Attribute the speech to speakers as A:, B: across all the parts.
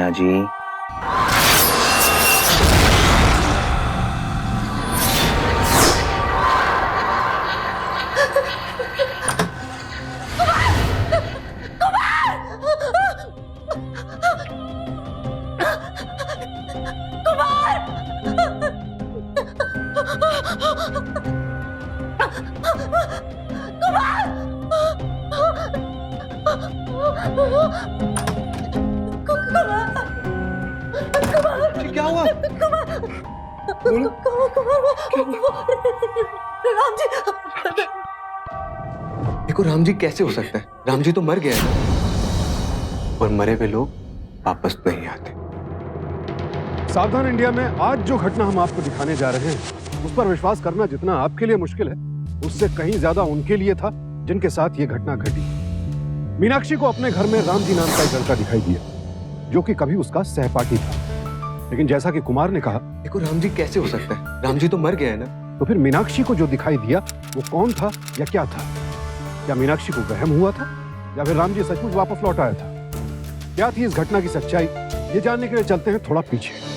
A: मीना जी।
B: क्या हुआ? बोलो।
C: राम जी।
B: देखो राम जी कैसे हो सकता है? राम जी तो मर गए हैं और मरे हुए लोग वापस नहीं आते।
D: सावधान इंडिया में आज जो घटना हम आपको दिखाने जा रहे हैं उस पर विश्वास करना जितना आपके लिए मुश्किल है उससे कहीं ज्यादा उनके लिए था जिनके साथ ये घटना घटी। मीनाक्षी को अपने घर में राम जी नाम का एक लड़का दिखाई दिया जो कि कभी उसका सहपाठी था, लेकिन जैसा कि कुमार ने कहा,
B: देखो राम जी कैसे हो सकता है? राम जी तो मर गए हैं ना।
D: तो फिर मीनाक्षी को जो दिखाई दिया वो कौन था या क्या था? क्या मीनाक्षी को वहम हुआ था या फिर राम जी सचमुच वापस लौट आया था? क्या थी इस घटना की सच्चाई, ये जानने के लिए चलते हैं थोड़ा पीछे।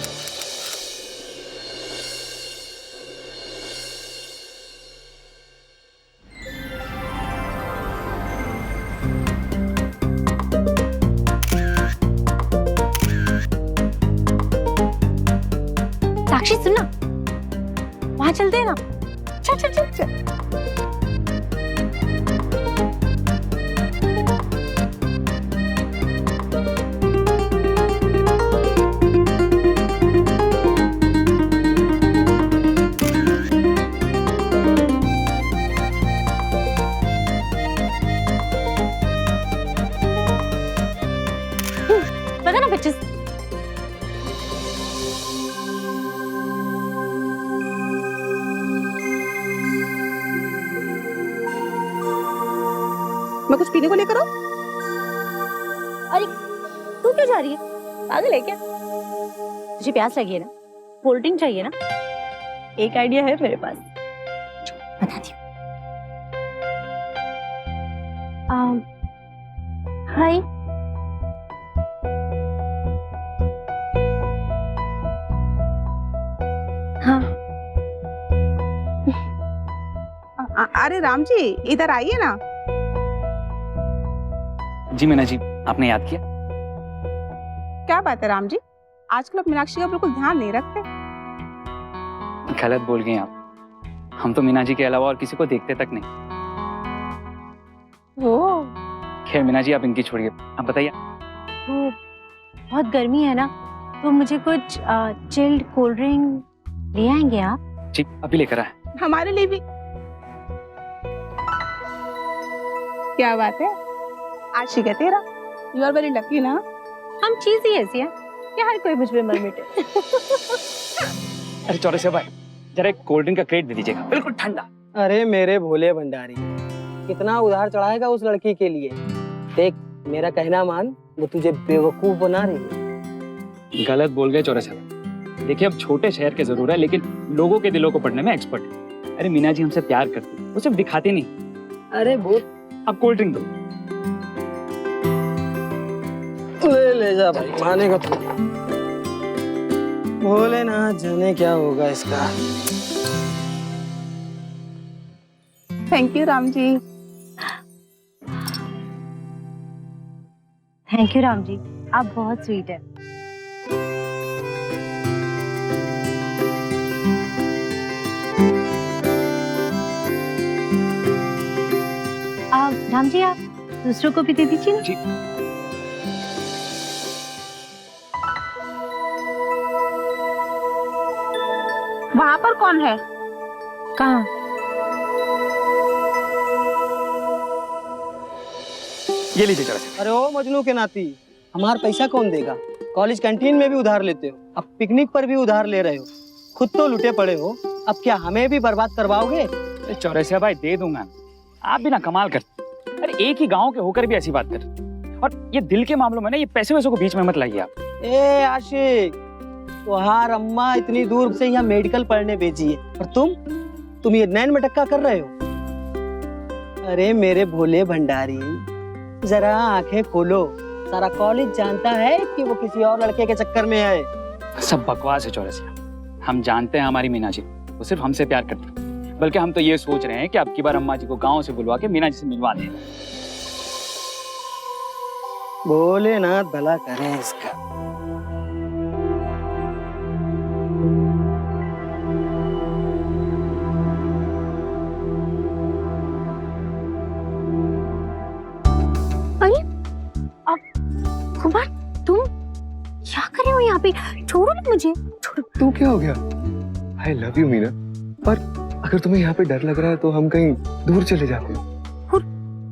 C: साक्षी सुनना, वहां चलते हैं ना। चल चल चल चल। पता ना बच्चे
E: मैं कुछ पीने को लेकर आऊं?
C: अरे तू क्यों जा रही है? पागल है क्या? तुझे प्यास लगी है ना? कोल्ड ड्रिंक चाहिए ना? एक आइडिया है मेरे पास, बताती हूँ। हाय। हाँ।
E: अरे राम जी इधर आइए ना।
F: जी मीना जी, आपने याद किया?
E: क्या बात है राम जी, आजकल आप मीनाक्षी का बिल्कुल ध्यान नहीं रखते।
F: गलत बोल गए आप। हम तो मीना जी के अलावा और किसी को देखते तक नहीं।
E: ओह,
F: खैर मीना जी आप इनकी छोड़िए, आप बताइए।
C: तो बहुत गर्मी है ना, तो मुझे कुछ चिल्ड कोल्ड ड्रिंक ले आएंगे आप?
F: जी अभी लेकर आए।
E: हमारे लिए भी। क्या बात है, आज शिक है तेरा। यू आर वेरी लकी ना।
C: हम चीज ही ऐसी है कि हर कोई मुझ में मर मिटे।
F: अरे चौरसिया भाई, जरा एक कोल्ड ड्रिंक का क्रेट दे दीजिएगा, बिल्कुल ठंडा।
G: अरे मेरे भोले भंडारी, कितना उधार चढ़ाएगा उस लड़की के लिए? देख मेरा कहना मान, वो तुझे बेवकूफ बना रही है।
F: गलत बोल गए चौरसिया भाई। देखिए अब छोटे शहर के जरूर है लेकिन लोगों के दिलों को पढ़ने में एक्सपर्ट है। अरे मीना जी हमसे प्यार करती है, वो सिर्फ दिखाते नहीं।
G: अरे वो
F: अब कोल्ड ड्रिंक दो।
G: ले जा भाई, मानेगा तू। भोलेनाथ जाने क्या होगा इसका।
E: Thank you Ram ji.
C: Thank you Ram ji, आप बहुत स्वीट है। राम जी आप दूसरों को भी दे दीजिए ना।
F: जी
E: वहाँ पर कौन है?
C: कहाँ?
F: ये लीजिए चौरसिया।
G: अरे ओ मजनू के नाती, हमारा पैसा कौन देगा? कॉलेज कैंटीन में भी उधार लेते हो, अब पिकनिक पर भी उधार ले रहे हो। खुद तो लुटे पड़े हो, अब क्या हमें भी बर्बाद करवाओगे?
F: अरे चौरसिया भाई दे दूंगा, आप भी ना कमाल करते। अरे एक ही गांव के होकर भी ऐसी बात कर। और ये दिल के मामलों में ना ये पैसे वैसों को बीच में मत लाइए आप।
G: ए आशिक, तुहार अम्मा इतनी दूर से यहाँ मेडिकल पढ़ने भेजी है और तुम ये नैन मटक्का कर रहे हो। अरे मेरे भोले भंडारी, जरा आंखें खोलो, सारा कॉलेज जानता है कि वो किसी और लड़के के चक्कर में है।
F: सब बकवास है चौरसिया। हम जानते हैं हमारी मीना जी, वो सिर्फ हमसे प्यार करती है। बल्कि हम तो ये सोच रहे हैं कि अब की बार अम्मा जी को गांव से बुलवा के मीना जी से मिलवा दें।
G: भोलेनाथ भला करें इसका।
C: अरे कुमार, तुम क्या कर रहे हो यहाँ पे? छोड़ो ना मुझे, छोड़ो।
B: तू क्या हो गया? आई लव यू मीना, पर अगर तुम्हें यहाँ पे डर लग रहा है तो हम कहीं दूर चले जाते हैं।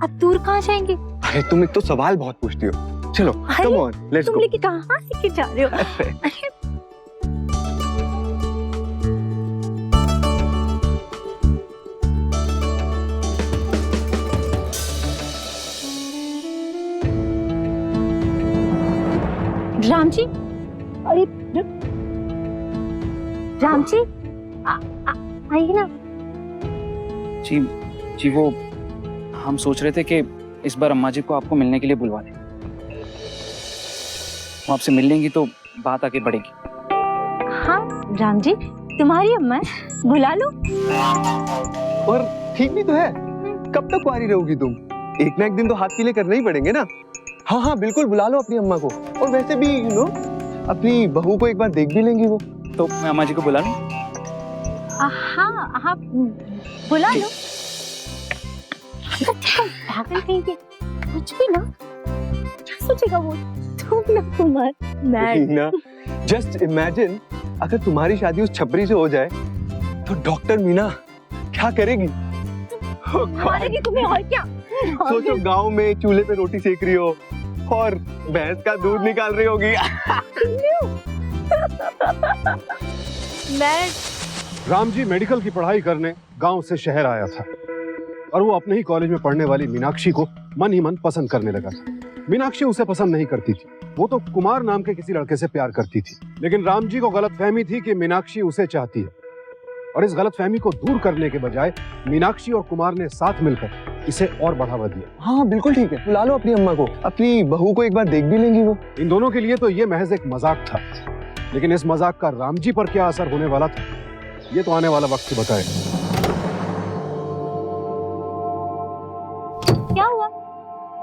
C: अब दूर कहाँ जाएंगे?
B: अरे तुम एक तो सवाल बहुत पूछती हो। चलो कम ऑन, लेट्स
C: तुम
B: गो।
C: लेके कहाँ लेके जा रहे हो? अरे राम जी, अरे राम जी, आइए ना।
F: जी जी, वो हम सोच रहे थे कि इस बार अम्मा जी को आपको मिलने के लिए बुलवा दें। वो आपसे मिल लेंगी तो बात आगे बढ़ेगी।
C: हाँ राम जी, तुम्हारी अम्मा है, बुला लो।
B: और ठीक भी तो है, कब तक कुंवारी रहोगी तुम? एक ना एक दिन तो हाथ पीले करने ही पड़ेंगे ना। हाँ हाँ बिल्कुल, बुला लो अपनी अम्मा को। और वैसे भी अपनी बहू को एक बार देख भी लेंगी वो।
F: तो मैं अम्मा जी को बुला लूं?
C: हाँ हाँ बुला लो। पागल कहीं के, कुछ भी ना, क्या सोचेगा वो? तुम ना कुमार, मैं
B: जस्ट इमेजिन अगर तुम्हारी शादी उस छपरी से हो जाए तो डॉक्टर मीना क्या करेगी?
C: मारेगी तुम्हें और क्या?
B: सोचो, गांव में चूल्हे पे रोटी सेक रही हो और भैंस का दूध निकाल रही होगी।
C: मैं
D: राम जी मेडिकल की पढ़ाई करने गांव से शहर आया था और वो अपने ही कॉलेज में पढ़ने वाली मीनाक्षी को मन ही मन पसंद करने लगा था। मीनाक्षी उसे पसंद नहीं करती थी, वो तो कुमार नाम के किसी लड़के से प्यार करती थी। लेकिन राम जी को गलतफहमी थी कि मीनाक्षी उसे चाहती है, और इस गलतफहमी को दूर करने के बजाय मीनाक्षी और कुमार ने साथ मिलकर इसे और बढ़ावा दिया।
B: हाँ बिल्कुल ठीक है, बुला लो अपनी अम्मा को, अपनी बहू को एक बार देख भी लेंगी वो।
D: इन दोनों के लिए तो ये महज एक मजाक था, लेकिन इस मजाक का राम जी पर क्या असर होने वाला था ये तो आने वाला वक्त ही बताएगा।
C: क्या हुआ?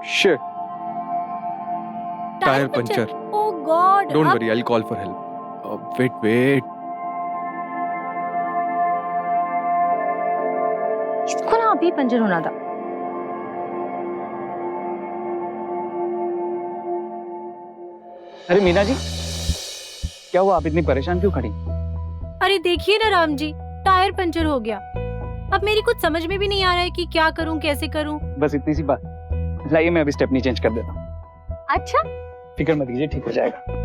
B: Shit, tyre puncture.
C: Oh god,
B: don't worry, I will call for help. Wait,
C: इसको ना अभी पंचर होना था।
F: अरे मीना जी, क्या हुआ? आप इतनी परेशान क्यों खड़ी?
A: अरे देखिए ना राम जी, टायर पंचर हो गया। अब मेरी कुछ समझ में भी नहीं आ रहा है कि क्या करूं, कैसे करूं।
F: बस इतनी सी बात। लाइए मैं अभी स्टेपनी चेंज कर देता हूँ।
C: अच्छा,
F: फिक्र मत कीजिए, ठीक हो जाएगा।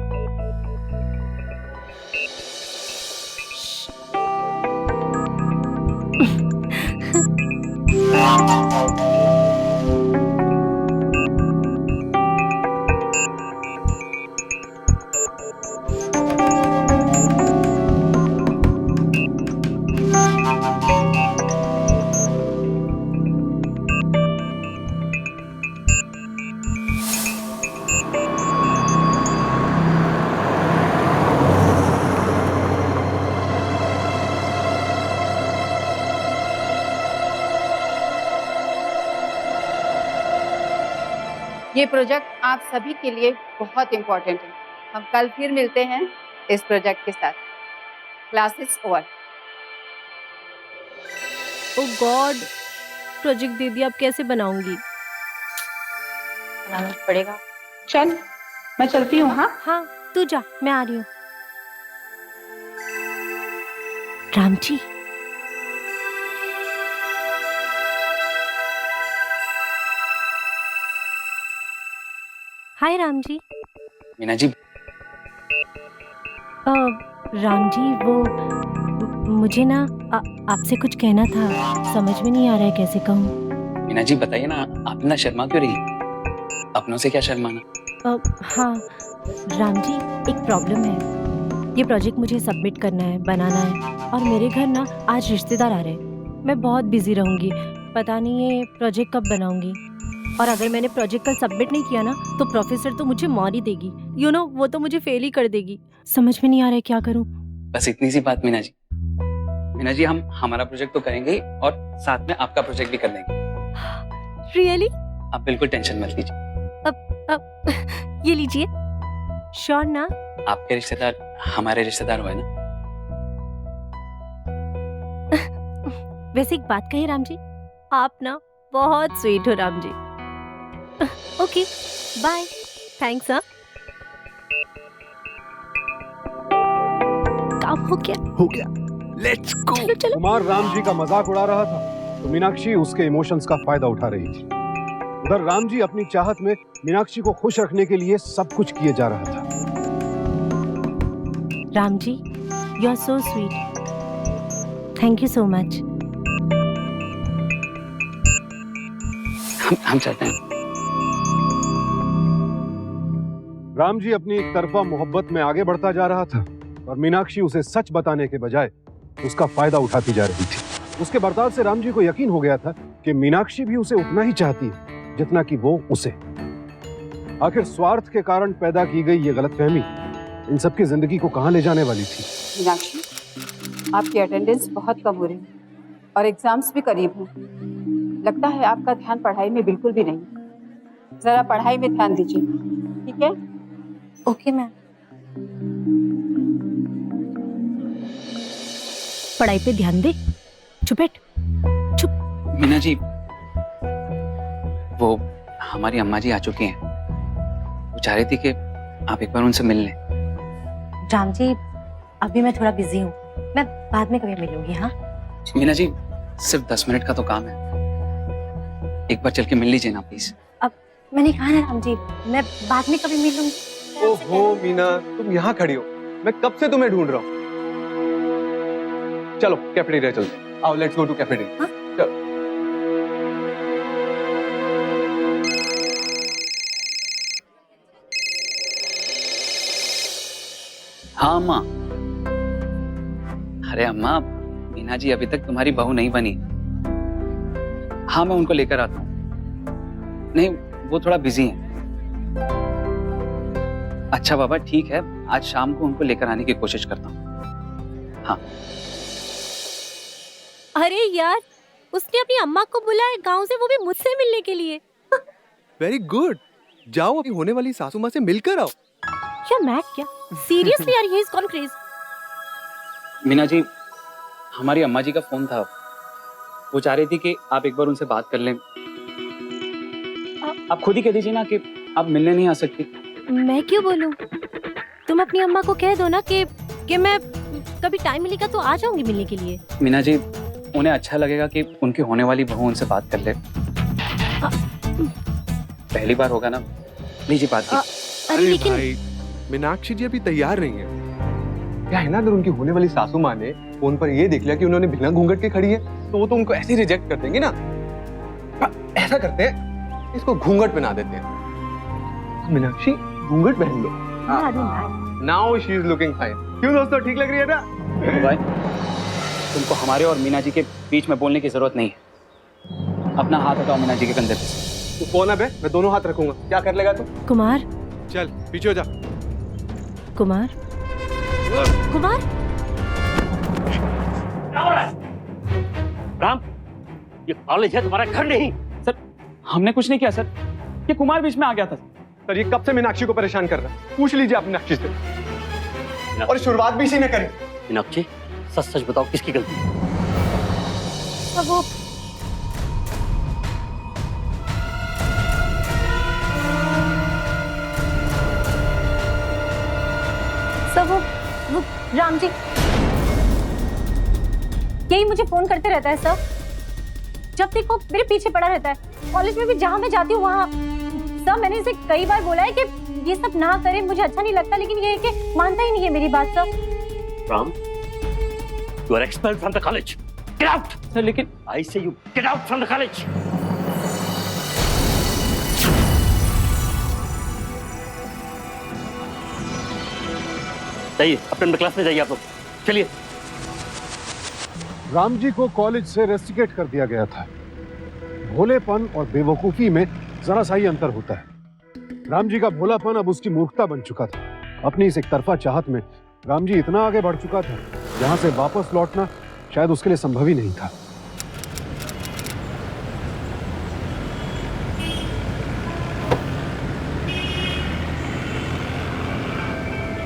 E: ये प्रोजेक्ट आप सभी के लिए बहुत इम्पोर्टेंट है। हम कल फिर मिलते हैं इस प्रोजेक्ट के साथ। Classes over.
A: Oh God, project दे दिया, अब कैसे बनाऊंगी?
E: बनाना पड़ेगा। चल मैं चलती हूँ। हाँ
A: हाँ तू जा, मैं आ रही हूँ। राम जी, हाय राम जी।
F: मीना जी,
A: राम जी वो मुझे ना आपसे कुछ कहना था, समझ में नहीं आ रहा है कैसे कहूँ।
F: मीना जी बताइए ना, आप ना शर्मा क्यों रही? अपनों से क्या शर्माना?
A: हाँ राम जी, एक प्रॉब्लम है। ये प्रोजेक्ट मुझे सबमिट करना है, बनाना है, और मेरे घर ना आज रिश्तेदार आ रहे हैं। मैं बहुत बिजी रहूंगी, पता नहीं ये प्रोजेक्ट कब बनाऊंगी। और अगर मैंने प्रोजेक्ट कल सबमिट नहीं किया ना तो प्रोफेसर तो मुझे मार ही देगी। वो तो मुझे फेल ही कर देगी। समझ में नहीं आ रहा है क्या करूं।
F: बस इतनी सी बात मीना जी। मीना जी, हम हमारा प्रोजेक्ट तो करेंगे ही और साथ में आपका प्रोजेक्ट भी कर लेंगे।
A: रियली?
F: आप बिल्कुल टेंशन मत लीजिए।
A: ये लीजिए। श्योर ना?
F: आपके रिश्तेदार हमारे रिश्तेदार हुए ना।
A: वैसे एक बात कही राम जी, आप ना बहुत स्वीट हो Ram ji. Okay bye, thanks. हाँ, काम हो गया।
B: Let's go.
A: चलो चलो।
D: कुमार राम जी का मजाक उड़ा रहा था तो मीनाक्षी उसके इमोशंस का फायदा उठा रही थी। उधर राम जी अपनी चाहत में मीनाक्षी को खुश रखने के लिए सब कुछ किए जा रहा था।
A: Ram ji, you are so sweet. Thank you so much.
F: हम चाहते हैं।
D: राम जी अपनी एक तरफा मोहब्बत में आगे बढ़ता जा रहा था और मीनाक्षी उसे सच बताने के बजाय उसका फायदा उठाती जा रही थी। उसके बर्ताव से राम जी को यकीन हो गया था कि मीनाक्षी भी उसे उतना ही चाहती है जितना कि वो उसे। आखिर स्वार्थ के कारण पैदा की गई ये गलतफहमी इन सबकी जिंदगी को कहां ले जाने वाली थी।
E: मीनाक्षी, आपकी अटेंडेंस बहुत कम हो रही है और एग्जाम्स भी करीब हैं। लगता है आपका ध्यान पढ़ाई में बिल्कुल भी नहीं। जरा पढ़ाई में ध्यान दीजिए, ठीक है?
C: Okay ma'am.
A: पढ़ाई पे ध्यान दे। चुप बैठ।
F: मीना जी, वो हमारी अम्मा जी आ चुकी हैं। वो चाह रही थी कि आप एक बार उनसे मिल लें।
C: राम जी, अभी मैं थोड़ा बिजी हूँ, मैं बाद में कभी मिलूंगी। हाँ
F: मीना जी, सिर्फ 10 मिनट का तो काम है, एक बार चल के मिल लीजिए ना प्लीज।
C: अब मैंने कहा ना राम जी, मैं बाद में कभी मिलूंगी।
B: ओहो मीना, तुम यहाँ खड़ी हो, मैं कब से तुम्हें ढूंढ रहा हूँ। चलो कैफेटेरिया चलते। आओ, लेट्स गो टू कैफेटेरिया।
C: हाँ?
B: चलो।
F: हाँ अम्मा। अरे अम्मा, मीना जी अभी तक तुम्हारी बहू नहीं बनी। हाँ, मैं उनको लेकर आता हूँ। नहीं, वो थोड़ा बिजी हैं। अच्छा बाबा, ठीक है, आज शाम को उनको लेकर आने की कोशिश करता हूँ। हाँ।
A: अरे यार, उसने अपनी अम्मा को बुलाया गांव से, वो भी मुझसे मिलने के लिए।
B: Very good. जाओ, अभी होने वाली सासू माँ से मिलकर आओ।
A: क्या मैक क्या? सीरियसली यार, he is gone crazy.
F: Meena ji, हमारी अम्मा जी का फोन था। वो चाह रही थी कि आप एक बार उनसे बात कर लें। आप खुद ही कह दीजिए ना कि आप मिलने नहीं आ सकती।
A: मैं क्यों बोलूं? तुम अपनी अम्मा को कह दो ना कि मैं कभी टाइम मिलेगा तो आ जाऊंगी मिलने के लिए।
F: मीना जी, उन्हें अच्छा लगेगा कि उनकी होने वाली बहू उनसे बात कर ले। पहली बार होगा ना, लीजिए बात की।
A: अरे लेकिन
B: भाई, मीनाक्षी जी अभी तैयार नहीं है। क्या है ना, अगर उनकी होने वाली सासू माँ ने फोन पर ये देख लिया कि उन्होंने बिना घूंघट के खड़ी है तो वो तो उनको ऐसे ही रिजेक्ट कर देंगे ना। ऐसा करते हैं, इसको घूंघट पहना देते हैं। मीनाक्षी, घूंघट पहन लो। Now she is looking fine. क्यों दोस्तों, ठीक लग रही है ना?
F: भाई, तुमको हमारे और मीना जी के बीच में बोलने की जरूरत नहीं है। अपना हाथ हटाओ मीना जी के कंधे पे।
B: तू कौन है बे? मैं दोनों हाथ रखूंगा। क्या कर लेगा तू?
A: कुमार,
B: चल पीछे हो जा।
A: कुमार, कुमार।
H: राम, ये कॉलेज है, तुम्हारा घर नहीं।
F: सर, हमने कुछ नहीं किया सर, ये कुमार बीच में आ गया था।
B: सर, ये कब से मीनाक्षी को परेशान कर रहा है? पूछ लीजिए आप मीनाक्षी से। और शुरुआत भी इसी ने करी।
H: मीनाक्षी, सच सच बताओ, किसकी गलती है?
C: वो सब वो राम जी यही मुझे फोन करते रहता है सर। जब देखो मेरे पीछे पड़ा रहता है। कॉलेज में भी जहाँ मैं जाती हूँ वहाँ। सर, मैंने इसे कई बार बोला है कि ये सब ना करे, मुझे अच्छा नहीं लगता, लेकिन ये है कि मानता ही नहीं है मेरी बात। Sir,
H: Ram, you are expelled from the college. Get out!
F: Sir लेकिन
H: I say you get out from the college. जाइए, अपने क्लास में जाइए आप लोग। चलिए।
D: राम जी को कॉलेज से रेस्टिकेट कर दिया गया था। भोलेपन और बेवकूफी में जरा सा ही अंतर होता है। राम जी का भोलापन अब उसकी मूर्खता बन चुका था। अपनी इस एकतरफा चाहत में राम जी इतना आगे बढ़ चुका था, जहां से वापस लौटना शायद उसके लिए संभव ही नहीं था।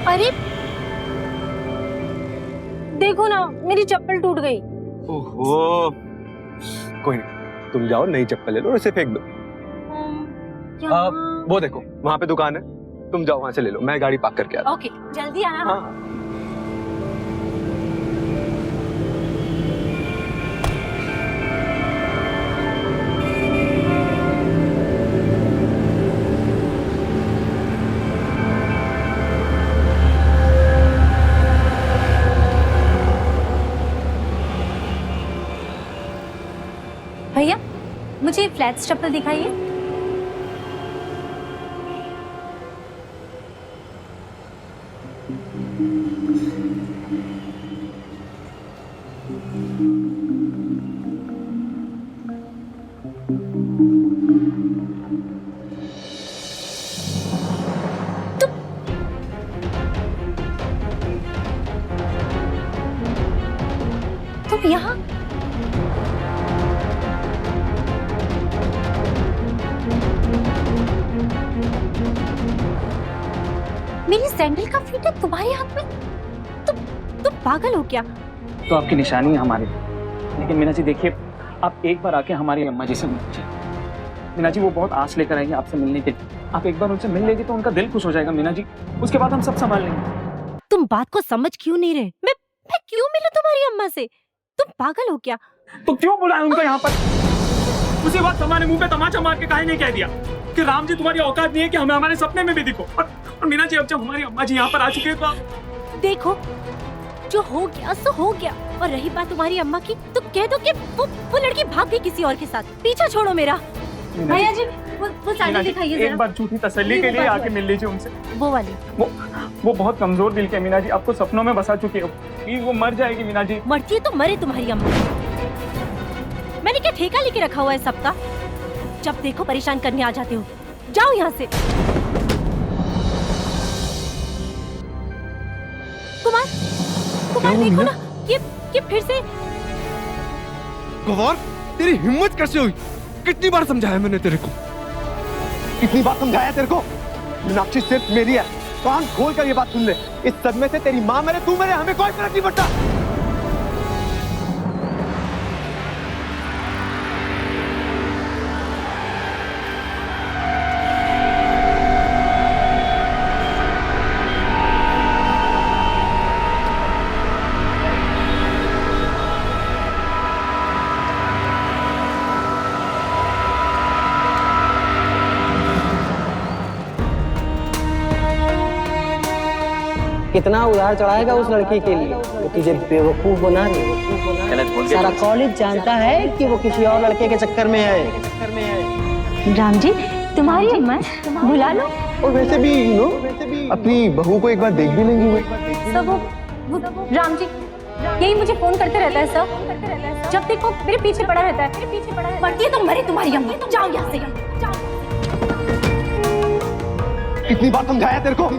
A: अरे देखो ना, मेरी चप्पल टूट गई।
B: ओहो, कोई नहीं, तुम जाओ नई चप्पल ले लो और इसे फेंक दो। वो देखो वहां पे दुकान है, तुम जाओ वहां से ले लो, मैं गाड़ी पार्क करके आता हूं।
A: ओके, जल्दी आना।
B: हाँ।
A: भैया, मुझे फ्लैट्स चप्पल दिखाइए। तुम यहाँ? मेरी सैंडल का फीट है तुम्हारे हाथ में? तुम पागल हो क्या?
F: तो आपकी निशानी है हमारे, लेकिन मीना जी देखिए, आप एक बार आके हमारी अम्मा जी से मिल लीजिए। मीना जी वो बहुत आस लेकर आएंगे आपसे मिलने के लिए। आप एक बार उनसे मिल लेंगे तो उनका दिल खुश हो जाएगा मीना जी, उसके बाद हम सब संभाल लेंगे।
A: तुम बात को समझ क्यों नहीं रहे? मैं क्यों मिलूं तुम्हारी अम्मा से? तुम पागल हो क्या?
F: तो क्यों बुलाया उनको यहाँ पर? उसी बात हमारे मुंह पे तमाचा मार के काहे नहीं कह दिया कि राम जी तुम्हारी औकात नहीं है कि हमें हमारे सपने में भी दिखो। और मीना जी अब जब हमारी अम्मा जी यहाँ पर आ चुके हैं तो
A: देखो, जो हो गया सो हो गया। और रही बात तुम्हारी अम्मा की, तो कह दो कि वो लड़की भाग गई किसी और के साथ। पीछा छोड़ो मेरा। भैया जी, वो साड़ी दिखाइए
F: एक
A: जरा।
F: बार झूठी तसल्ली के लिए आके मिल लीजिए उनसे।
A: वो वाली।
F: वो बहुत कमजोर दिल के मीना जी, आपको सपनों में बसा चुकी हो। प्लीज वो मर जाएगी मीना जी।
A: मरती है तो मरे तुम्हारी अम्मा। मैंने क्या ठेका लेके रखा हुआ है सबका? जब देखो परेशान करने आ जाते हो। जाओ यहाँ से। कुमार देखो ना, ये फिर से।
B: गौर, तेरी हिम्मत कैसे हुई? कितनी बार समझाया मैंने तेरे को? कितनी बार समझाया तेरे को? मीनाक्षी सिर्फ मेरी है, कान खोल कर ये बात सुन ले। इस सदमे से तेरी माँ मेरे, तू मेरे, हमें कोई फर्क नहीं पड़ता।
G: कितना उधार चढ़ाएगा उस लड़की के लिए वो तुझे बेवकूफ बना रही है। सारा कॉलेज जानता है कि वो किसी और लड़के के चक्कर में है।
C: राम जी, तुम्हारी अम्मा बुला लो।
B: और वैसे भी अपनी बहू को एक बार देख भी लेंगी वो।
C: सब वो राम जी यही मुझे फोन करते रहता है सर। जब देखो मेरे पीछे पड़ा रहता है। पड़ती है तो मरे तुम्हारी अम्मा। जाओ यहाँ से।
B: कितनी बार समझाया तेरे को?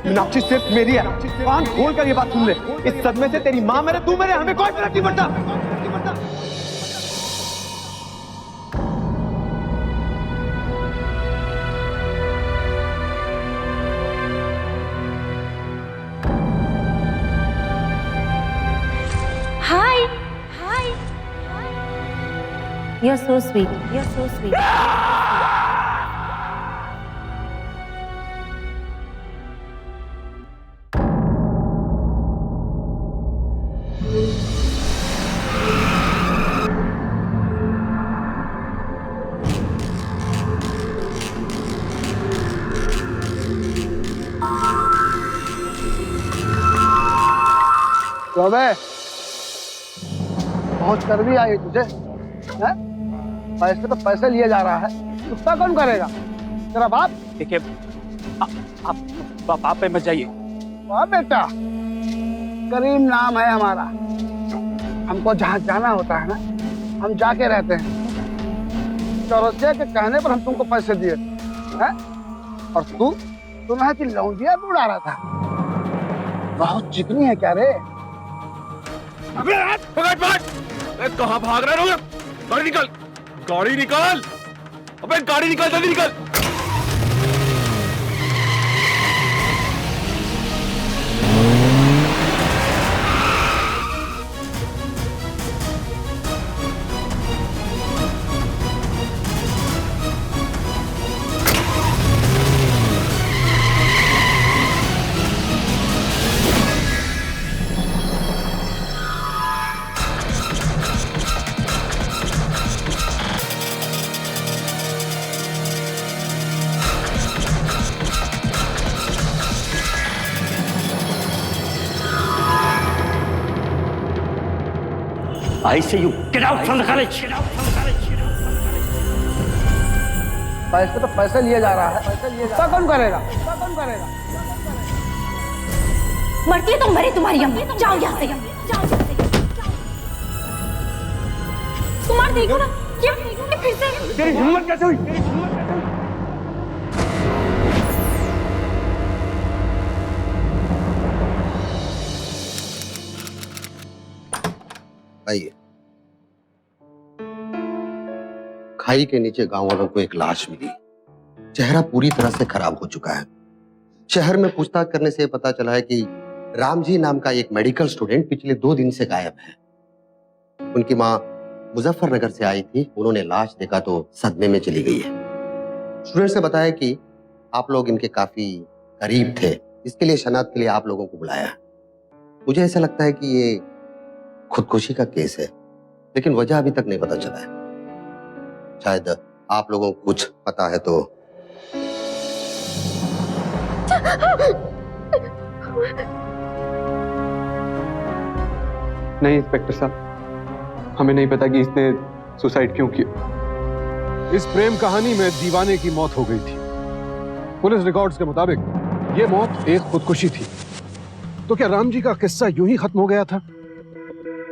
B: मीनाक्षी सिर्फ मेरी है, कान खोल कर ये बात सुन ले। इस सदमे से तेरी माँ मेरे, तू मेरे, हमें कोई फर्क नहीं पड़ता।
A: हाय। You're so sweet.
G: तो बहुत कर भी आई तुझे है? पैसे तो पैसे लिए जा रहा है, उसका कौन करेगा? तेरा बाप?
F: देखिए, आप पे मत जाइए।
G: वाह बेटा, करीम नाम है हमारा। हमको जहाँ जाना होता है ना, हम जाके रहते हैं।
I: चौरसिया के कहने पर हम तुमको पैसे दिए हैं? और तू महज की लौंडिया भी उड़ा रहा था। बहुत चिकनी है क्या रे?
H: अबे पकड़! कहाँ भाग रहे हो? गाड़ी निकाल! गाड़ी निकाल! अबे गाड़ी निकाल, जल्दी निकाल! I say you get out from the college.
I: पैसे तो पैसे लिए जा रहा है, उसका कौन करेगा?
A: मरती है तो मरे तुम्हारी अम्मा। जाओ यहाँ से, जाओ। कुमार देखो ना, ये फिर से।
H: तेरी हिम्मत कैसे हुई?
J: आइए। खाई के नीचे गांव वालों को एक लाश मिली। चेहरा पूरी तरह से खराब हो चुका है। शहर में पूछताछ करने से पता चला है कि रामजी नाम का एक मेडिकल स्टूडेंट पिछले 2 दिन से गायब है। उनकी मां मुजफ्फरनगर से आई थी। उन्होंने लाश देखा तो सदमे में चली गई है। स्टूडेंट से बताया कि आप लोग इनके काफी करीब थे, इसके लिए शनाख्त के लिए आप लोगों को बुलाया। मुझे ऐसा लगता है कि ये खुदकुशी का केस है, लेकिन वजह अभी तक नहीं पता चला है। शायद आप लोगों को कुछ पता है तो।
B: नहीं इंस्पेक्टर साहब, हमें नहीं पता कि इसने सुसाइड क्यों किया।
D: इस प्रेम कहानी में दीवाने की मौत हो गई थी। पुलिस रिकॉर्ड्स के मुताबिक ये मौत एक खुदकुशी थी। तो क्या राम जी का किस्सा यूं ही खत्म हो गया था?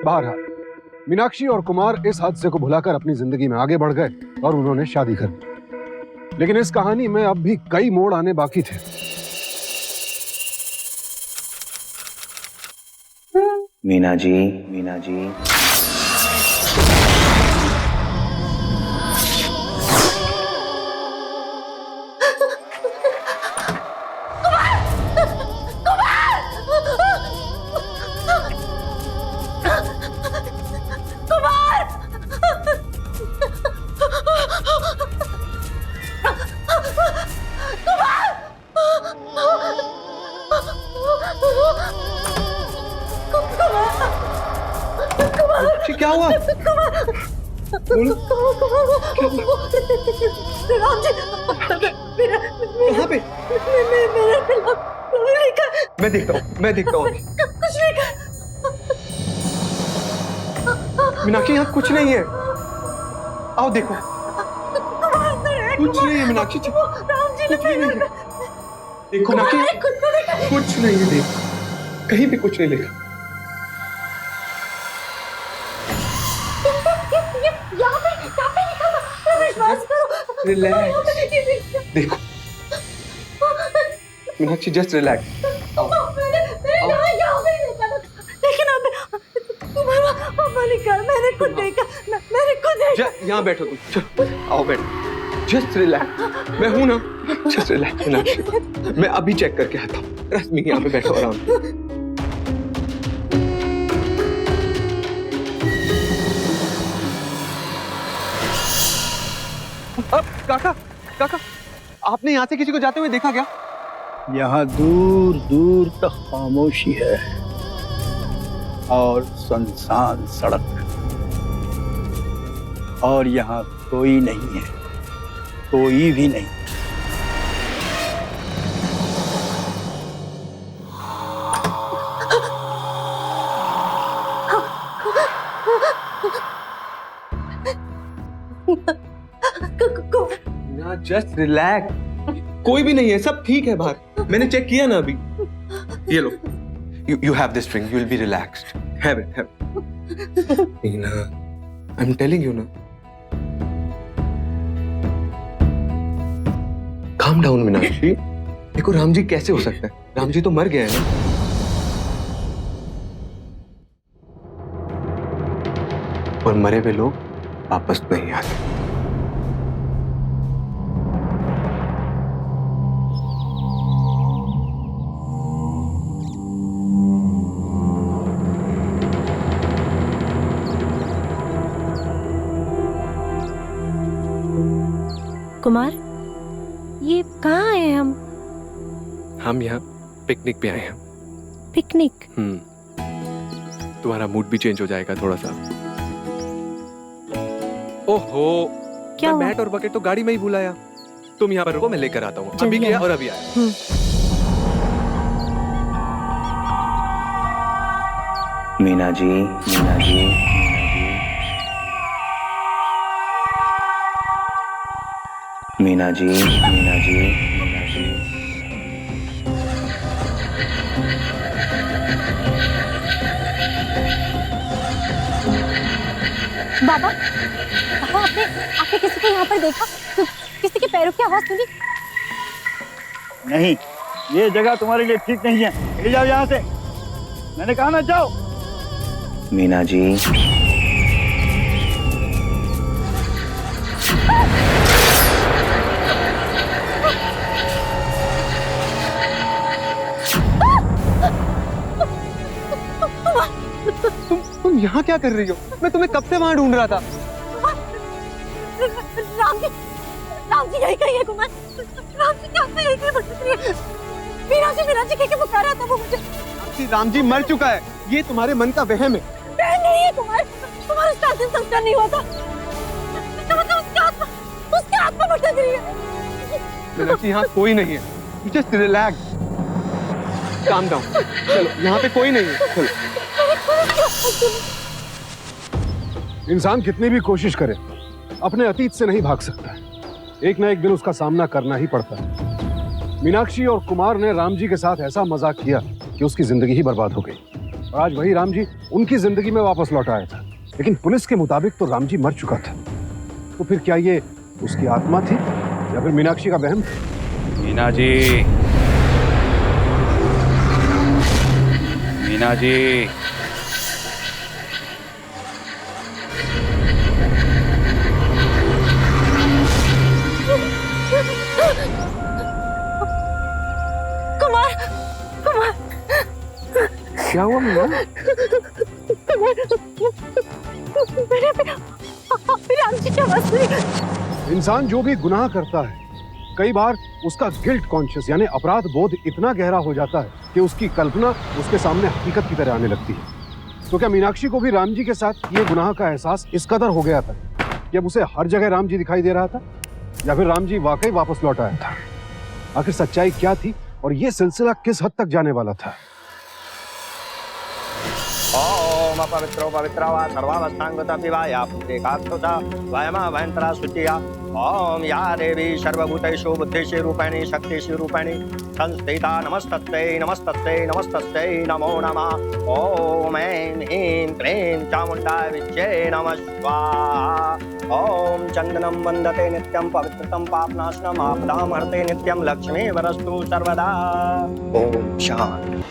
D: बहरहाल मीनाक्षी और कुमार इस हादसे को भुलाकर अपनी जिंदगी में आगे बढ़ गए और उन्होंने शादी कर ली। लेकिन इस कहानी में अब भी कई मोड़ आने बाकी थे।
F: मीना जी
B: क्या हुआ? बोलो।
A: राम जी,
B: कहाँ पे? मैं देखता हूँ।
A: कुछ नहीं कर।
B: मीनाक्षी, यहाँ कुछ नहीं है। आओ देखो। कुछ नहीं है मीनाक्षी।
A: राम जी
B: कुछ भी नहीं है। देखो मीनाक्षी, कुछ नहीं है। देख, कहीं भी कुछ नहीं लिखा।
A: यहाँ पे लिखा था। विश्वास करो।
B: रिलैक्स। देखो मीनाक्षी, जस्ट रिलैक्स।
A: मैंने यहाँ पे लिखा था, लेकिन अब तुम्हारा पापा लिखा, मैंने खुद देखा।
B: यहाँ बैठो तुम। चलो आओ बैठो। Just relax. मैं हूं ना। Just relax Meenakshi. मैं अभी चेक करके आता हूँ। रश्मि, यहाँ पे बैठो आराम से। अब काका, आपने यहाँ से किसी को जाते हुए देखा क्या?
K: यहाँ दूर दूर तक खामोशी है और सुनसान सड़क, और यहाँ कोई नहीं है, कोई भी नहीं।
B: Just relax. कोई भी नहीं है, सब ठीक है बाहर। मैंने चेक किया ना अभी। ये लो, you have this drink, you will be relaxed. Have it. Nina, I'm telling you ना। Calm down Meenakshi. देखो राम जी कैसे हो सकता है, राम जी तो मर गए हैं ना। और मरे हुए लोग वापस नहीं आते।
A: कुमार, ये कहाँ आए हम?
B: हम यहाँ पिकनिक पे आए हैं।
A: पिकनिक?
B: तुम्हारा मूड भी चेंज हो जाएगा थोड़ा सा। ओहो,
A: क्या
B: मैं
A: हुआ?
B: मैट और बकेट तो गाड़ी में ही भूलाया। तुम यहाँ पर रुको, मैं लेकर आता हूँ। अभी
A: जल्दी
B: गया
A: आओ।
B: और अभी आया।
F: मीना जी, मीना जी, मीना जी, मीना जी, मीना जी।
A: बाबा, बाबा आपने किसी को यहाँ पर देखा? किसी के पैरों की आवाज सुनी?
K: नहीं, ये जगह तुम्हारे लिए ठीक नहीं है। ले जाओ यहाँ से, मैंने कहा ना जाओ।
F: मीना जी,
B: तुम यहाँ क्या कर रही हो? मैं तुम्हें कब से वहाँ ढूंढ रहा था।
A: राम जी यही कही है कुमार। राम जी क्या यही कही है? मीना जी कह के पुकारा था वो मुझे।
B: राम जी मर चुका है, ये तुम्हारे मन का वहम है।
A: नहीं है कुमार, तुम्हारा उसका अंतिम संस्कार नहीं हुआ था। मतलब उसकी आत्मा भटक रही है।
B: मीनाक्षी यहाँ कोई नहीं है, जस्ट रिलैक्स, काम डाउन। चलो यहाँ पे कोई नहीं है, चलो।
D: इंसान कितनी भी कोशिश करे अपने अतीत से नहीं भाग सकता है। एक ना एक दिन उसका सामना करना ही पड़ता है। मीनाक्षी और कुमार ने राम जी के साथ ऐसा मजाक किया कि उसकी जिंदगी ही बर्बाद हो गई। और आज वही राम जी उनकी जिंदगी में वापस लौट आया था। लेकिन पुलिस के मुताबिक तो राम जी मर चुका था। तो फिर क्या ये उसकी आत्मा थी या फिर मीनाक्षी का वहम?
K: मीना जी, मीना जी,
A: कुमार, कुमार,
B: क्या हुआ मीना?
A: राम जी की आवाज सुनी।
D: इंसान जो भी गुनाह करता है कई बार उसका गिल्ट कॉन्शियस यानी अपराध बोध इतना गहरा हो जाता है कि उसकी कल्पना उसके सामने हकीकत की तरह आने लगती है। तो क्या मीनाक्षी को भी राम जी के साथ ये गुनाह का एहसास इस कदर हो गया था कि अब उसे हर जगह राम जी दिखाई दे रहा था, या फिर राम जी वाकई वापस लौट आया था? आखिर सच्चाई क्या थी और ये सिलसिला किस हद तक जाने वाला था?
L: ओम अपवित्रो पवित्रा वा सर्वावस्थांगता पिवाया पुत्रेकात्तुता वयमा वयंतरा शुचिया। ओम या देवी सर्वभूतेषु बुद्धिषु रूपाणि शक्तिषु रूपाणि संस्थिता नमस्तस्यै नमस्तस्यै नमस्तस्यै नमो नमः। ओम ऐं ह्रीं क्लीं चामुण्डाय विद्ये नमः स्वाहा। ओम चंदनं वन्दते नित्यं पवित्रतं पापनाशनम् आपदां हरते नित्यं लक्ष्मी वरस्तु सर्वदा। ओम शांति,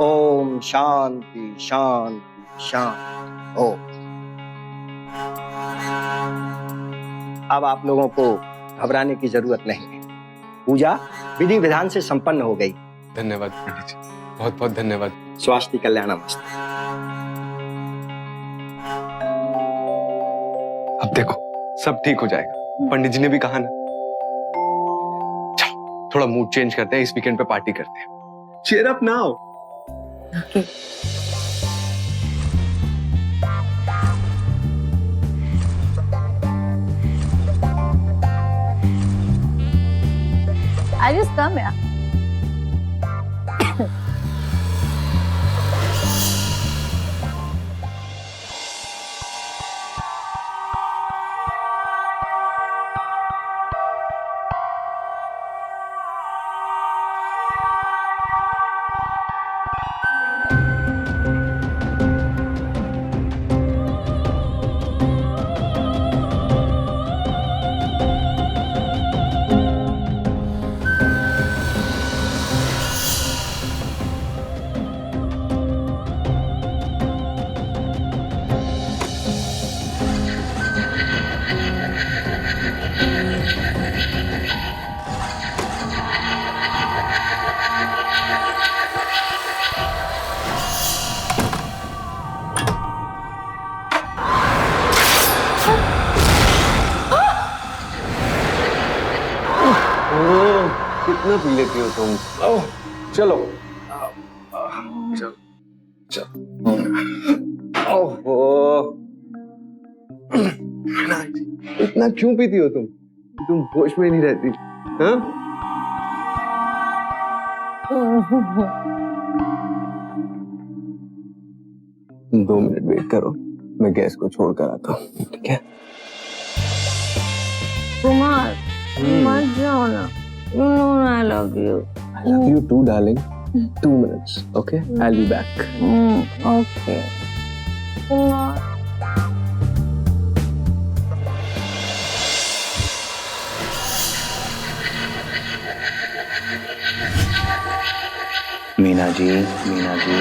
L: ओम शांति शांति शांति। ओम। अब आप लोगों को घबराने की जरूरत नहीं है। पूजा विधि विधान से संपन्न हो गई।
B: धन्यवाद पंडित जी, बहुत बहुत धन्यवाद।
L: स्वास्थ्य कल्याणमस्तु।
B: अब देखो सब ठीक हो जाएगा, पंडित जी ने भी कहा ना। थोड़ा मूड चेंज करते हैं, इस वीकेंड पे पार्टी करते हैं। Cheer up now.
A: Okay.
C: I just come here.
B: कितना पी लेती हो तुम?
H: ओह, चलो चलो चलो।
B: ओहो, इतना क्यों पीती हो तुम? तुम होश में नहीं रहती, हाँ? 2 मिनट वेट करो, मैं गैस को छोड़ कर आता हूँ, ठीक है?
C: कुमार, मत जाओ ना। You know I love you.
B: I love you too, darling. 2 minutes, okay? I'll be back.
C: Okay. Kumar.
F: Meena ji, Meena ji.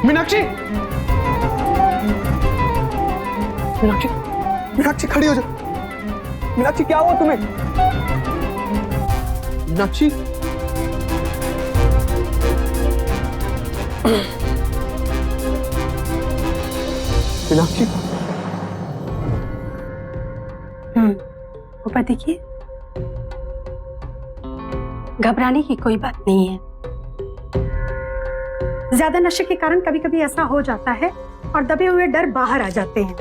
B: Meenakshi, Meenakshi, Meenakshi खड़ी हो जा। मीनाक्षी क्या हुआ तुम्हें? मीनाक्षी, मीनाक्षी।
M: ऊपर देखिए, घबराने की कोई बात नहीं है। ज्यादा नशे के कारण कभी कभी ऐसा हो जाता है और दबे हुए डर बाहर आ जाते हैं।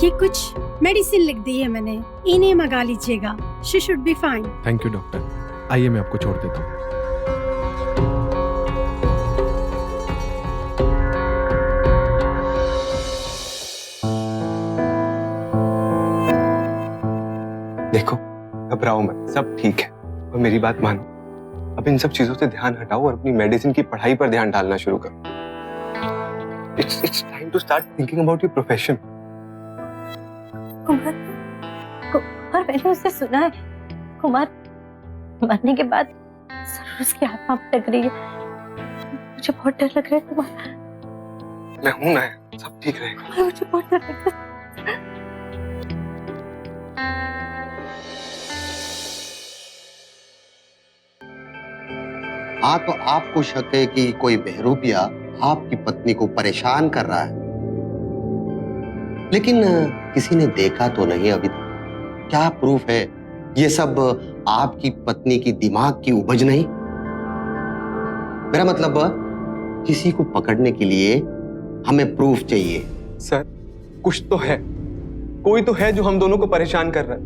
M: ये कुछ मेडिसिन लिख दी है मैंने, इन्हें मंगा लीजिएगा। She should be fine.
D: Thank you doctor. आइए मैं आपको छोड़ देता हूँ।
B: देखो, घबराओ मत, सब ठीक है। और मेरी बात मानो, अब इन सब चीजों से ध्यान हटाओ और अपनी मेडिसिन की पढ़ाई पर ध्यान डालना शुरू करो। It's time to start thinking about your profession.
C: Kumar, मैंने उससे सुना है, कुमार मरने के बाद जरूर उसकी आत्मा भटक रही है। मुझे बहुत डर लग रहा है कुमार।
B: मैं हूं ना, सब ठीक रहेगा।
C: मुझे बहुत डर लग रहा है।
J: हाँ, तो आपको शक है कि कोई बहरूपिया आपकी पत्नी को परेशान कर रहा है, लेकिन किसी ने देखा तो नहीं अभी तक। क्या प्रूफ है? ये सब आपकी पत्नी की दिमाग की उपज नहीं? मेरा मतलब, किसी को पकड़ने के लिए हमें प्रूफ चाहिए।
B: सर, कुछ तो है, कोई तो है जो हम दोनों को परेशान कर रहा है।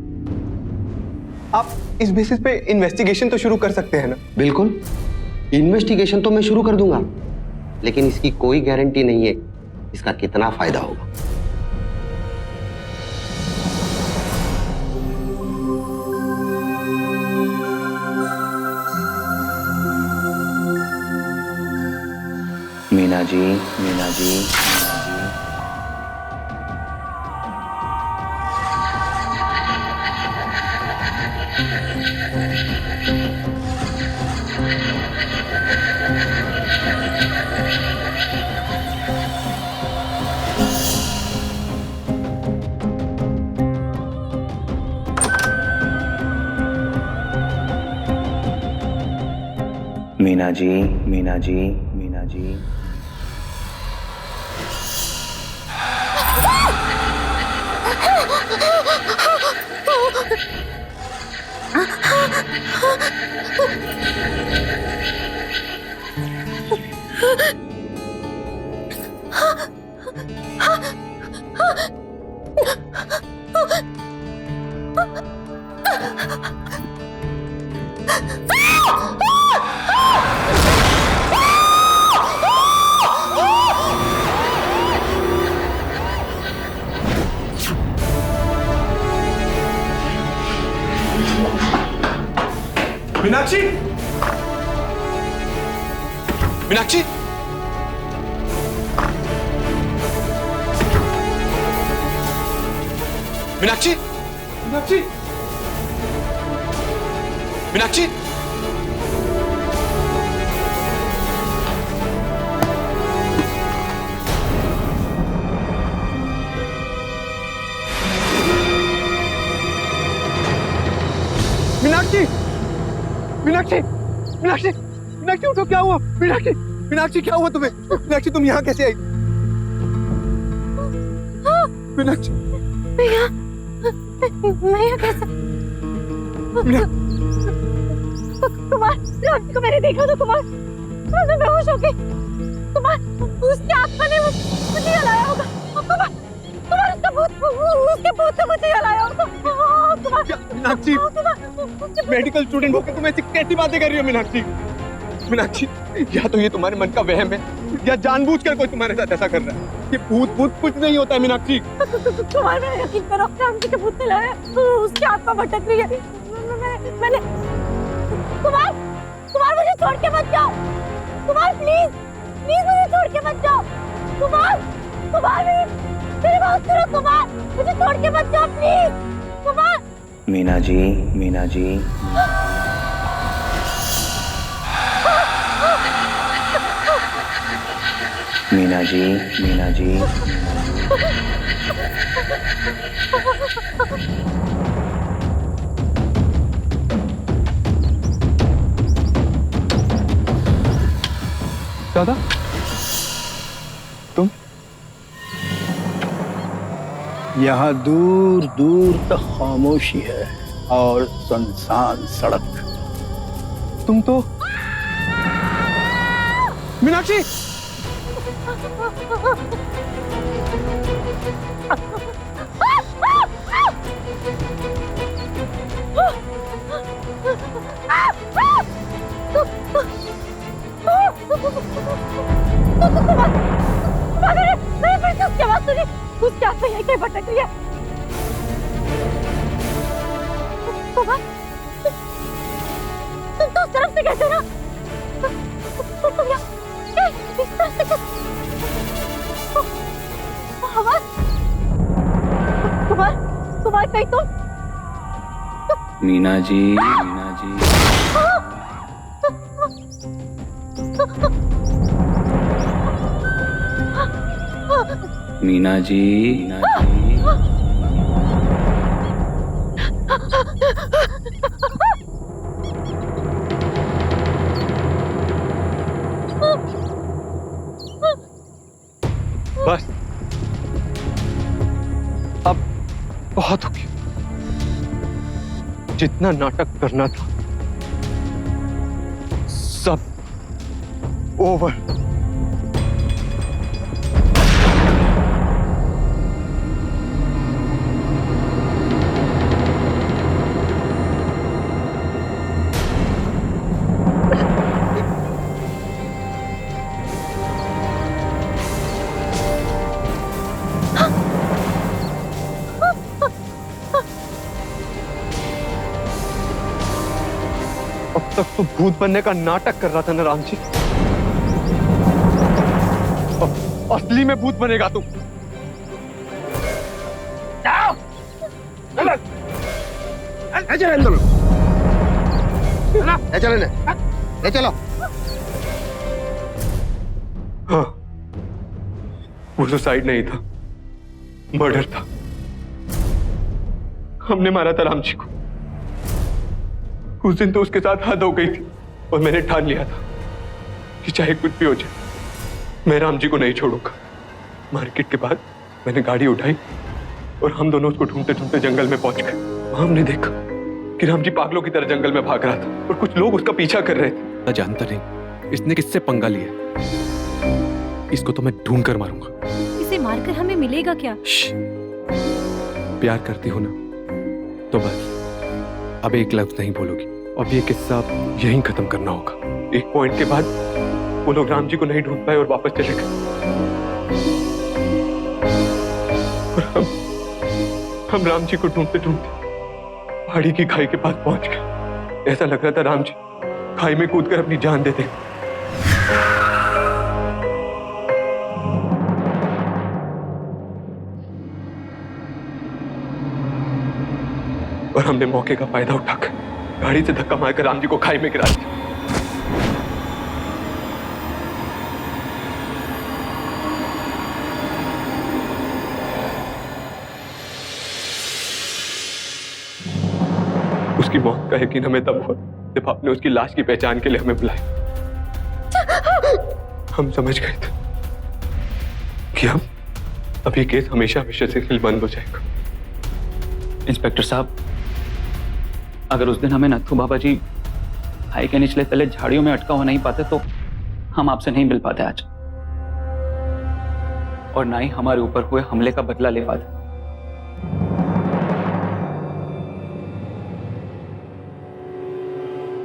B: आप इस बेसिस पे इन्वेस्टिगेशन तो शुरू कर सकते हैं ना?
J: बिल्कुल, इन्वेस्टिगेशन तो मैं शुरू कर दूंगा, लेकिन इसकी कोई गारंटी नहीं है इसका कितना फायदा होगा।
F: मीना जी, मीना जी, मीना जी, मीना जी, मीना जी।
B: मीनाक्षी, मीनाक्षी, मीनाक्षी, मीनाक्षी, मीनाक्षी। मीनाक्षी, मीनाक्षी उठो, क्या हुआ? मीनाक्षी, मीनाक्षी क्या हुआ तुम्हें? मीनाक्षी तुम यहाँ कैसे आई? मीनाक्षी,
A: मैं यहाँ कैसे? कुमार, राम को मैंने देखा तो कुमार, मैं बेहोश हो गई। कुमार, उसकी आत्मा ने मुझे जलाया होगा। कुमार, कुमार उसके भूत ने मुझे जलाया होगा। कुमार,
B: मीनाक्षी, मेडिकल स्टूडेंट होकर तुम ऐसी कैसी बातें कर रही हो मीनाक्षी? मीनाक्षी, या तो ये तुम्हारे मन का वहम है या जानबूझकर कोई तुम्हारे साथ ऐसा कर रहा है। ये भूत कुछ नहीं होता है मीनाक्षी।
A: कुमार, मेरा यकीन करो, राम जी के भूत ने लाया, उसकी आत्मा भटक रही है। मैंने कुमार, कुमार मुझे छोड़ के मत जाओ। कुमार प्लीज, प्लीज मुझे छोड़ के मत जाओ। कुमार, कुमार मेरी बात सुनो। कुमार, मुझे छोड़ के मत जाओ प्लीज। कुमार।
F: मीना जी, मीना जी। मीना जी, मीना जी।
B: दादा, तुम?
K: यहाँ दूर दूर तक खामोशी है और सुनसान सड़क।
B: तुम तो मीनाक्षी,
A: उसकी आत्मा यहीं कहीं भटक रही है। तुम तो उस तरफ से कैसे ना? तुम यहाँ इस तरफ से आवाज? कुमार कहीं तुम?
F: मीना जी, मीना जी। मीना जी, मीना जी।
B: बस अब बहुत हो गया। जितना नाटक करना था सब ओवर। अब तक तो भूत बनने का नाटक कर रहा था ना राम जी। असली में भूत बनेगा तुम।
J: ले चलो।
B: हाँ, वो सुसाइड नहीं था, मर्डर था। हमने मारा था राम जी को। उस दिन तो उसके साथ हद हो गई थी और मैंने ठान लिया था कि चाहे कुछ भी हो जाए मैं राम जी को नहीं छोड़ूंगा। मार्केट के बाद मैंने गाड़ी उठाई और हम दोनों उसको ढूंढते ढूंढते जंगल में पहुंच गए। वहां हमने देखा कि राम जी पागलों की तरह जंगल में भाग रहा था और कुछ लोग उसका पीछा कर रहे थे।
H: मैं जानता नहीं इसने किससे पंगा लिया। इसको तो मैं ढूंढ कर मारूंगा।
A: इसे मारकर हमें मिलेगा क्या?
H: प्यार करती हो ना तो बस अब एक लफ्ज नहीं बोलोगी। अब ये किस्सा यहीं खत्म करना होगा।
B: एक पॉइंट के बाद वो लोग राम जी को नहीं ढूंढ पाए और वापस चले गए। और हम राम जी को ढूंढते ढूंढते पहाड़ी की खाई के पास पहुंच गए। ऐसा लग रहा था राम जी खाई में कूदकर अपनी जान दे दें। और हमने मौके का फायदा उठाकर गाड़ी से धक्का मारकर राम जी को खाई में गिरा दिया। उसकी मौत का यकीन हमें तब हुआ जब आपने उसकी लाश की पहचान के लिए हमें बुलाया, हम समझ गए थे कि अब ये केस हमेशा हमेशा से बंद हो जाएगा।
F: इंस्पेक्टर साहब, अगर उस दिन हमें नत्थू बाबा जी भाई के निचले तले झाड़ियों में अटका हुआ नहीं पाते तो हम आपसे नहीं मिल पाते आज, और ना ही हमारे ऊपर हुए हमले का बदला ले पाते।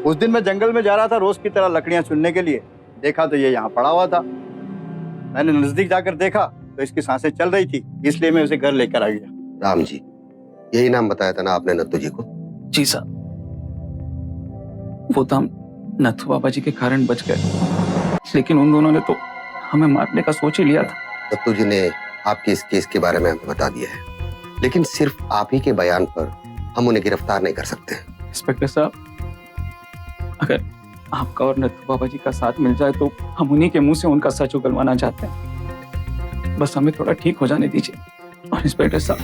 K: उस दिन मैं जंगल में जा रहा था रोज की तरह लकड़ियां चुनने के लिए, देखा तो ये यहाँ पड़ा हुआ था। मैंने नजदीक जाकर देखा तो इसकी सांसें चल रही थी, इसलिए मैं उसे घर लेकर आ गया।
J: राम जी, यही नाम बताया था ना आपने नत्थू जी को?
F: जी साहब, वो तो हम नत्थू बाबा जी के कारण बच गए, लेकिन उन दोनों ने तो हमें मारने का सोच ही लिया था।
J: नत्थू जी ने आपके इस केस के बारे में हमें बता दिया है, लेकिन सिर्फ आप ही के बयान पर हम उन्हें गिरफ्तार नहीं कर सकते।
F: इंस्पेक्टर साहब, अगर आपका और नत्थू बाबा जी का साथ मिल जाए तो हम उन्हीं के मुंह से उनका सच उगलवाना चाहते हैं। बस हमें थोड़ा ठीक हो जाने दीजिए। और इंस्पेक्टर साहब,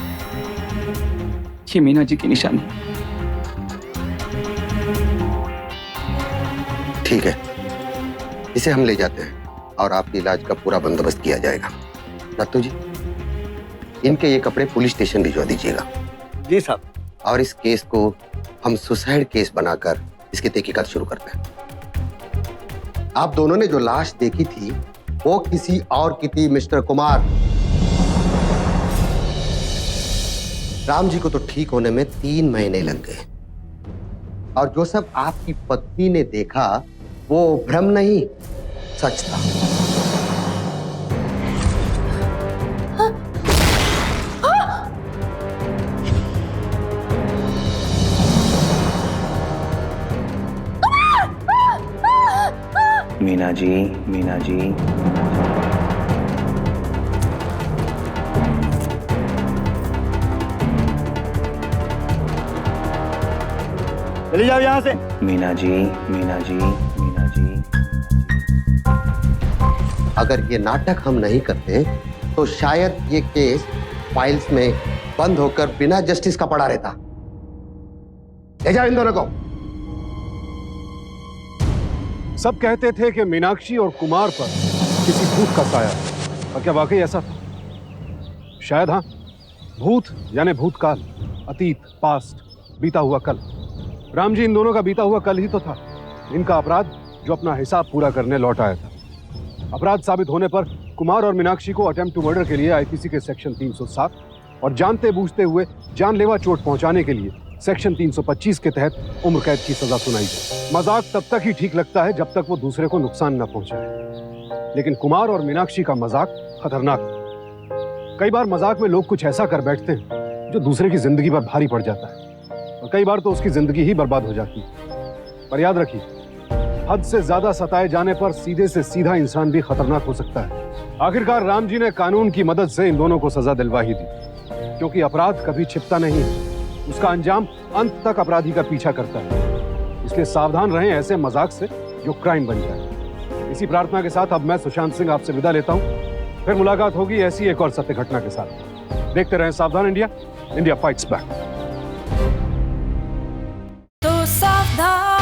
F: ये मीना जी की निशानी।
J: ठीक है, इसे हम ले जाते हैं और आपके इलाज का पूरा बंदोबस्त किया जाएगा। नत्थू जी, इनके ये कपड़े पुलिस स्टेशन भिजवा दीजिएगा।
K: जी साहब।
J: और इस केस को हम सुसाइड केस बनाकर इसकी तहकीकात शुरू करते हैं। आप दोनों ने जो लाश देखी थी वो किसी और की थी, मिस्टर कुमार। राम जी को तो ठीक होने में 3 महीने लग गए, और जो सब आपकी पत्नी ने देखा वो भ्रम नहीं, सच था।
F: मीना जी, मीना जी,
K: चले जाओ यहाँ से।
F: मीना जी, मीना जी, मीना जी।
J: अगर ये नाटक हम नहीं करते तो शायद ये केस फाइल्स में बंद होकर बिना जस्टिस का पड़ा रहता। ले जाओ इन दोनों को।
D: सब कहते थे कि मीनाक्षी और कुमार पर किसी भूत का साया है, और क्या वाकई ऐसा था? शायद हाँ। भूत यानी भूतकाल, अतीत, पास्ट, बीता हुआ कल। राम जी इन दोनों का बीता हुआ कल ही तो था। इनका अपराध जो अपना हिसाब पूरा करने लौट आया था। अपराध साबित होने पर कुमार और मीनाक्षी को अटेम्प्ट टू मर्डर के लिए आईपीसी के सेक्शन 307 और जानते बूझते हुए जानलेवा चोट पहुंचाने के लिए सेक्शन 325 के तहत उम्र कैद की सजा सुनाई गई। मजाक तब तक ही ठीक लगता है जब तक वो दूसरे को नुकसान न पहुंचाए, लेकिन कुमार और मीनाक्षी का मजाक खतरनाक है। कई बार मजाक में लोग कुछ ऐसा कर बैठते हैं जो दूसरे की जिंदगी पर भारी पड़ जाता है, और कई बार तो उसकी जिंदगी ही बर्बाद हो जाती है। पर याद रखिए, हद से ज्यादा सताए जाने पर सीधे से सीधा इंसान भी खतरनाक हो सकता है। आखिरकार राम जी ने कानून की मदद से इन दोनों को सजा दिलवा ही दी, क्योंकि अपराध कभी छिपता नहीं है, उसका अंजाम अंत तक अपराधी का पीछा करता है। इसलिए सावधान रहें ऐसे मजाक से जो क्राइम बन जाए। इसी प्रार्थना के साथ अब मैं सुशांत सिंह आपसे विदा लेता हूं। फिर मुलाकात होगी ऐसी एक और सत्य घटना के साथ। देखते रहें सावधान इंडिया, इंडिया फाइट्स बैक।
A: तो सावधान।